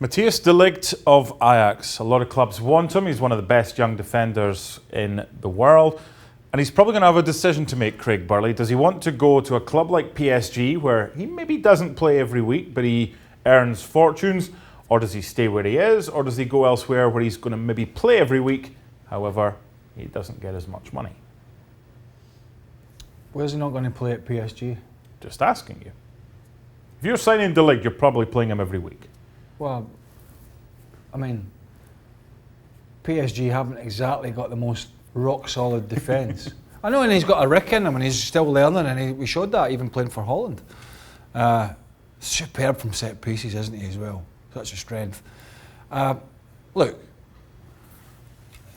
Matthijs de Ligt of Ajax. A lot of clubs want him. He's one of the best young defenders in the world. And he's probably going to have a decision to make, Craig Burley. Does he want to go to a club like PSG, where he maybe doesn't play every week, but he earns fortunes? Or does he stay where he is? Or does he go elsewhere where he's going to maybe play every week, however, he doesn't get as much money? Where's he not going to play at PSG? Just asking you. If you're signing de Ligt, you're probably playing him every week. Well, I mean, PSG haven't exactly got the most rock-solid defence. I know, and he's got a rick in him, and he's still learning, and we showed that even playing for Holland. Superb from set pieces, isn't he, as well? Such a strength. Look,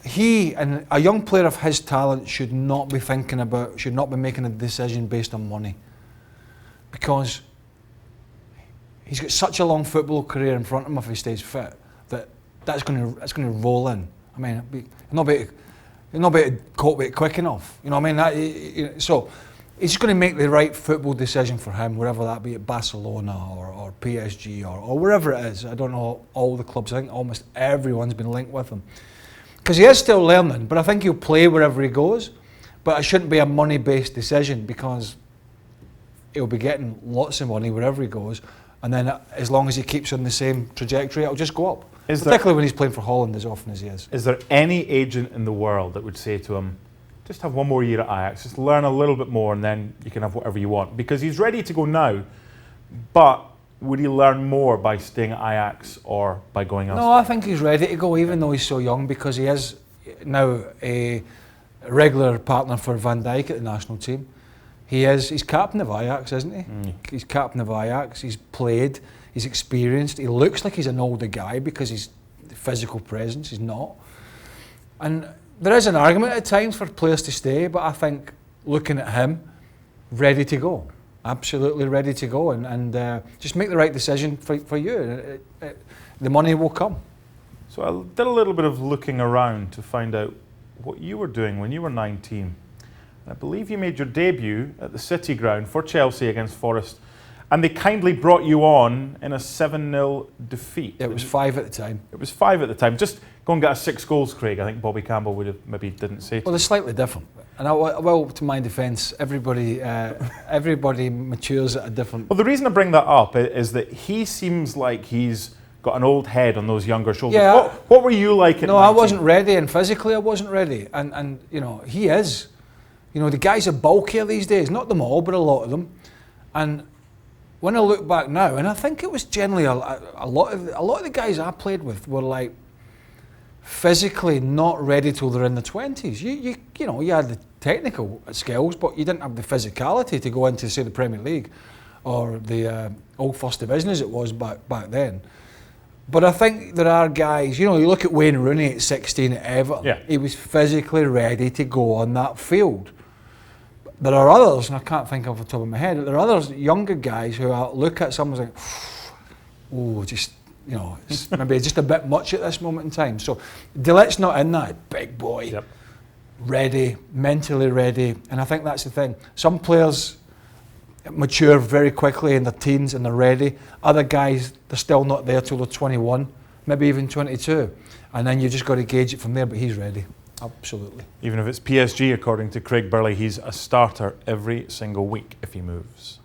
he and a young player of his talent should not be making a decision based on money, because he's got such a long football career in front of him if he stays fit that's going to roll in. I mean, he'll not be able to cope with it quick enough. You know what I mean? So he's going to make the right football decision for him, wherever that be, at Barcelona or PSG or wherever it is. I don't know all the clubs. I think almost everyone's been linked with him, because he is still learning. But I think he'll play wherever he goes. But it shouldn't be a money-based decision, because he'll be getting lots of money wherever he goes. And then as long as he keeps on the same trajectory, it'll just go up. Particularly when he's playing for Holland as often as he is. Is there any agent in the world that would say to him, just have one more year at Ajax, just learn a little bit more and then you can have whatever you want? Because he's ready to go now, but would he learn more by staying at Ajax or by going elsewhere? No, I think he's ready to go, even though he's so young, because he is now a regular partner for Van Dijk at the national team. He's captain of Ajax, isn't he? He's captain of Ajax, he's played, he's experienced, he looks like he's an older guy because he's physical presence, he's not. And there is an argument at times for players to stay, but I think looking at him, ready to go, absolutely ready to go, and just make the right decision for you. The money will come. So I did a little bit of looking around to find out what you were doing when you were 19. I believe you made your debut at the City Ground for Chelsea against Forest, and they kindly brought you on in a 7-0 defeat. It was 5 at the time. It was 5 at the time. Just go and get us 6 goals, Craig. I think Bobby Campbell would have maybe didn't say. Well, they're slightly different. And to my defence, everybody matures at a different. Well, the reason I bring that up is that he seems like he's got an old head on those younger shoulders. Yeah. What were you like at 19? I wasn't ready, and physically I wasn't ready. And you know, he is. You know, the guys are bulkier these days, not them all, but a lot of them. And when I look back now, and I think it was generally a lot of the guys I played with were like physically not ready till they're in the 20s. You know, you had the technical skills, but you didn't have the physicality to go into, say, the Premier League or the old First Division as it was back then. But I think there are guys, you know, you look at Wayne Rooney at 16 at Everton, yeah. He was physically ready to go on that field. There are others, and I can't think off the top of my head, but there are others, younger guys, who I look at someone and think, just, you know, it's maybe just a bit much at this moment in time. So de Ligt's not in that, big boy, yep. Ready, mentally ready, and I think that's the thing. Some players mature very quickly in their teens and they're ready. Other guys, they're still not there till they're 21, maybe even 22. And then you've just got to gauge it from there, but he's ready. Absolutely. Even if it's PSG, according to Craig Burley, he's a starter every single week if he moves.